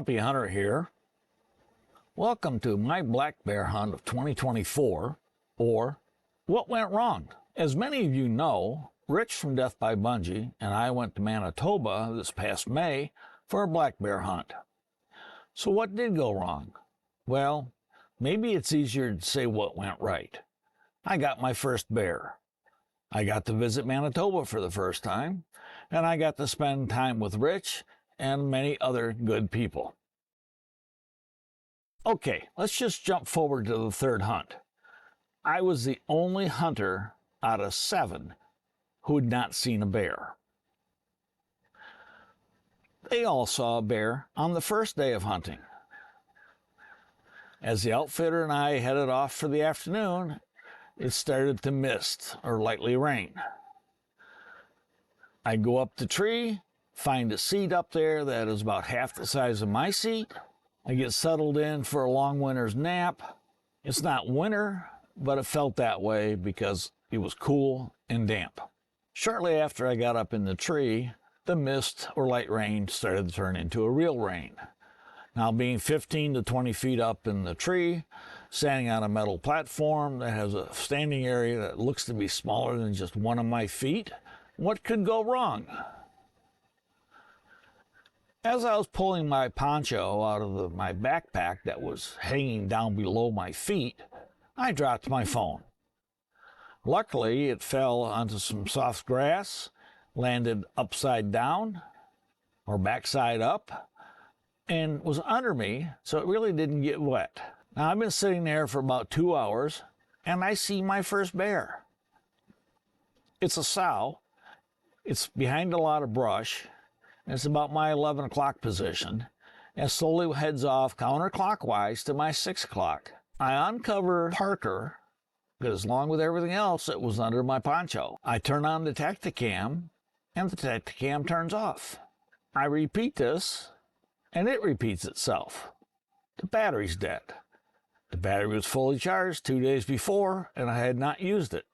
Grumpy Hunter here. Welcome to my black bear hunt of 2024, or What Went Wrong. As many of you know, Rich from Death by Bungee and I went to Manitoba this past May for a black bear hunt. So what did go wrong? Well, maybe it's easier to say what went right. I got my first bear. I got to visit Manitoba for the first time, and I got to spend time with Rich and many other good people. Okay, let's just jump forward to the third hunt. I was the only hunter out of 7 who had not seen a bear. They all saw a bear on the first day of hunting. As the outfitter and I headed off for the afternoon, it started to mist or lightly rain. I go up the tree, find a seat up there that is about half the size of my seat. I get settled in for a long winter's nap. It's not winter, but it felt that way because it was cool and damp. Shortly after I got up in the tree, the mist or light rain started to turn into a real rain. Now, being 15 to 20 feet up in the tree, standing on a metal platform that has a standing area that looks to be smaller than just one of my feet, what could go wrong? As I was pulling my poncho out of my backpack that was hanging down below my feet, I dropped my phone. Luckily, it fell onto some soft grass, landed upside down or backside up, and was under me, so it really didn't get wet. Now, I've been sitting there for about 2 hours, and I see my first bear. It's a sow. It's behind a lot of brush. It's about my 11 o'clock position, and slowly heads off counterclockwise to my 6 o'clock. I uncover Parker, because along with everything else, it was under my poncho. I turn on the Tacticam, and the Tacticam turns off. I repeat this, and it repeats itself. The battery's dead. The battery was fully charged 2 days before, and I had not used it,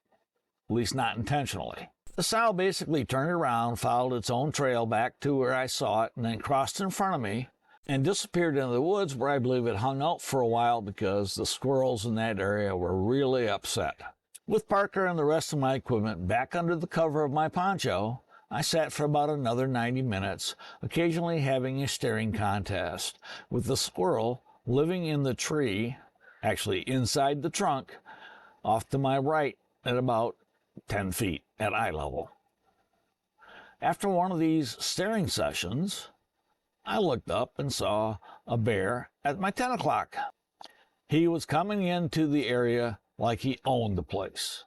at least not intentionally. The sow basically turned around, followed its own trail back to where I saw it, and then crossed in front of me and disappeared into the woods, where I believe it hung out for a while because the squirrels in that area were really upset. With Parker and the rest of my equipment back under the cover of my poncho, I sat for about another 90 minutes, occasionally having a staring contest with the squirrel living in the tree, actually inside the trunk, off to my right at about 10 feet at eye level. After one of these staring sessions, I looked up and saw a bear at my 10 o'clock. He was coming into the area like he owned the place.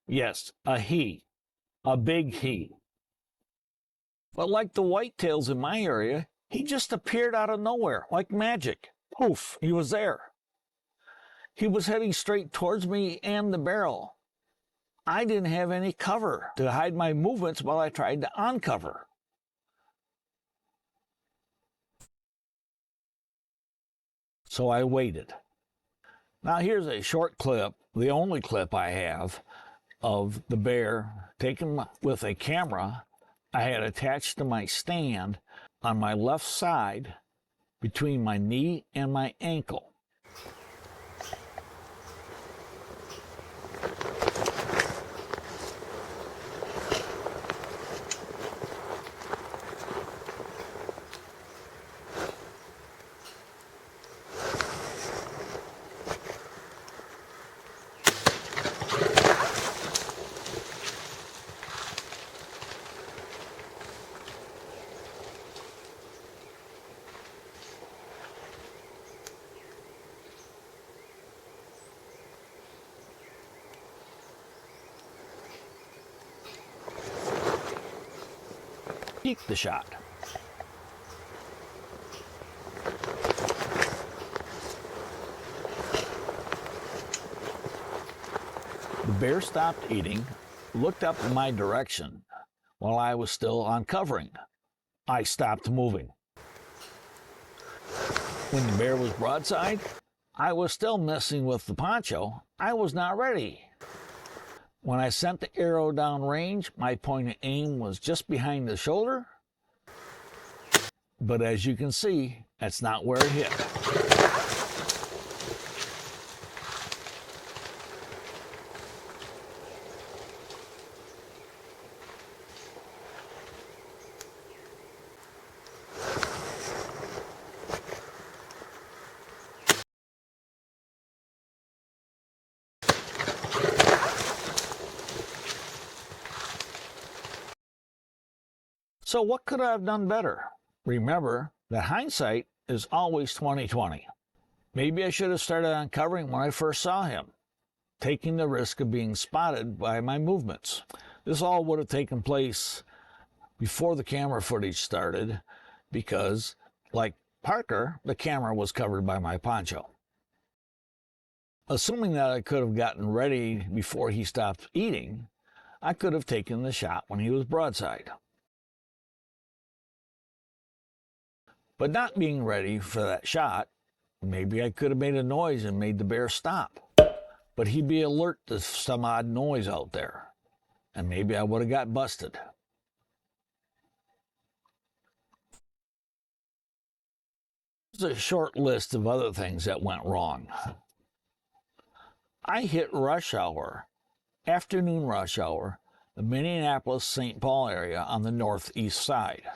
Yes, a big he. But like the whitetails in my area, he just appeared out of nowhere, like magic. Poof, he was there. He was heading straight towards me and the barrel. I didn't have any cover to hide my movements while I tried to uncover. So I waited. Now here's a short clip, the only clip I have, of the bear taken with a camera I had attached to my stand on my left side between my knee and my ankle. Peeked the shot. The bear stopped eating, looked up in my direction while I was still uncovering. I stopped moving. When the bear was broadside, I was still messing with the poncho. I was not ready. When I sent the arrow down range, my point of aim was just behind the shoulder. But as you can see, That's not where it hit. So what could I have done better? Remember that hindsight is always 20/20. Maybe I should have started uncovering when I first saw him, taking the risk of being spotted by my movements. This all would have taken place before the camera footage started because, like Parker, the camera was covered by my poncho. Assuming that I could have gotten ready before he stopped eating, I could have taken the shot when he was broadside. But not being ready for that shot, maybe I could have made a noise and made the bear stop. But he'd be alert to some odd noise out there, and maybe I would have got busted. Here's a short list of other things that went wrong. I hit rush hour, afternoon rush hour, the Minneapolis-St. Paul area on the northeast side.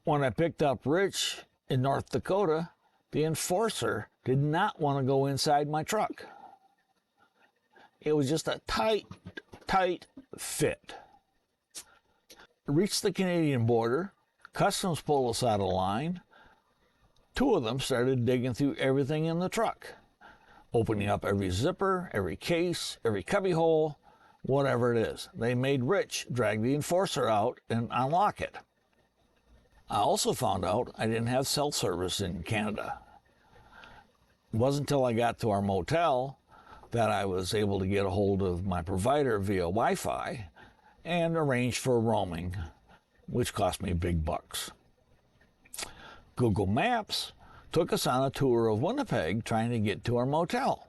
When I picked up Rich in North Dakota, the enforcer did not want to go inside my truck. It was just a tight fit. Reached the Canadian border, customs pulled us out of line. Two of them started digging through everything in the truck, opening up every zipper, every case, every cubbyhole, whatever it is. They made Rich drag the enforcer out and unlock it. I also found out I didn't have cell service in Canada. It wasn't until I got to our motel that I was able to get a hold of my provider via Wi-Fi and arrange for roaming, which cost me big bucks. Google Maps took us on a tour of Winnipeg trying to get to our motel.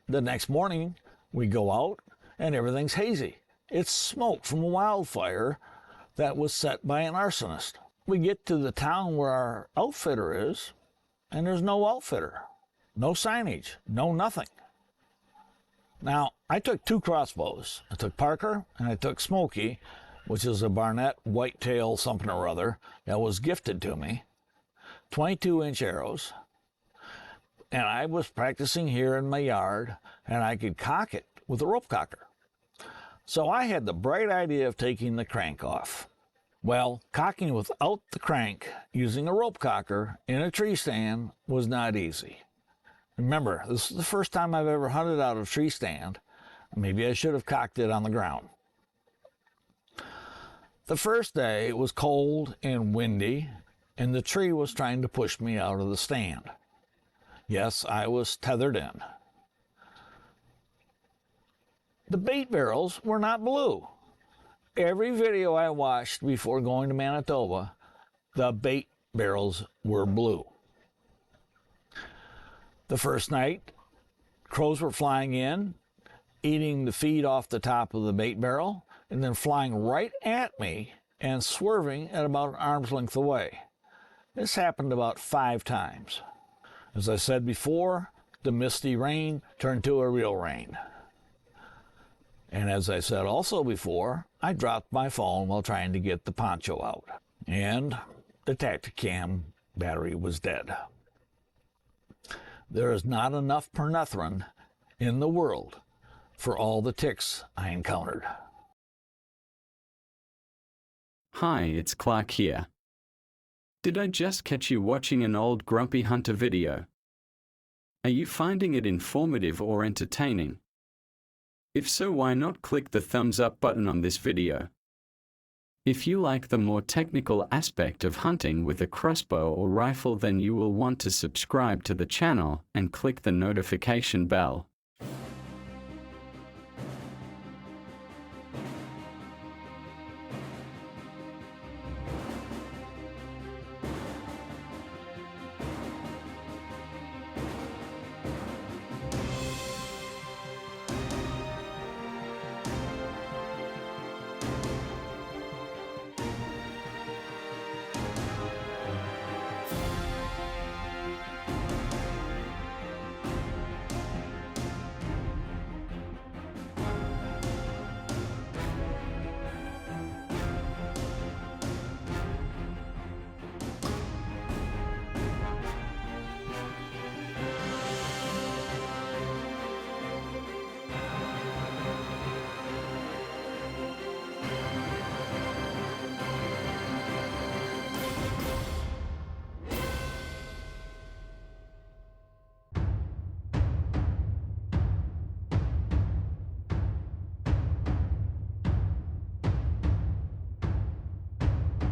The next morning, we go out and everything's hazy. It's smoke from a wildfire that was set by an arsonist. We get to the town where our outfitter is, and there's no outfitter, no signage, no nothing. Now, I took two crossbows. I took Parker and I took Smokey, which is a Barnett Whitetail something or other that was gifted to me, 22-inch arrows, and I was practicing here in my yard, and I could cock it with a rope cocker. So I had the bright idea of taking the crank off. Well, cocking without the crank using a rope cocker in a tree stand was not easy. Remember, this is the first time I've ever hunted out of a tree stand. Maybe I should have cocked it on the ground. The first day it was cold and windy, and the tree was trying to push me out of the stand. Yes, I was tethered in. The bait barrels were not blue. Every video I watched before going to Manitoba, the bait barrels were blue. The first night, crows were flying in, eating the feed off the top of the bait barrel, and then flying right at me and swerving at about an arm's length away. This happened about 5 times. As I said before, the misty rain turned to a real rain. And as I said also before, I dropped my phone while trying to get the poncho out. And the Tacticam battery was dead. There is not enough permethrin in the world for all the ticks I encountered. Hi, it's Clark here. Did I just catch you watching an old Grumpy Hunter video? Are you finding it informative or entertaining? If so, why not click the thumbs up button on this video? If you like the more technical aspect of hunting with a crossbow or rifle, then you will want to subscribe to the channel and click the notification bell.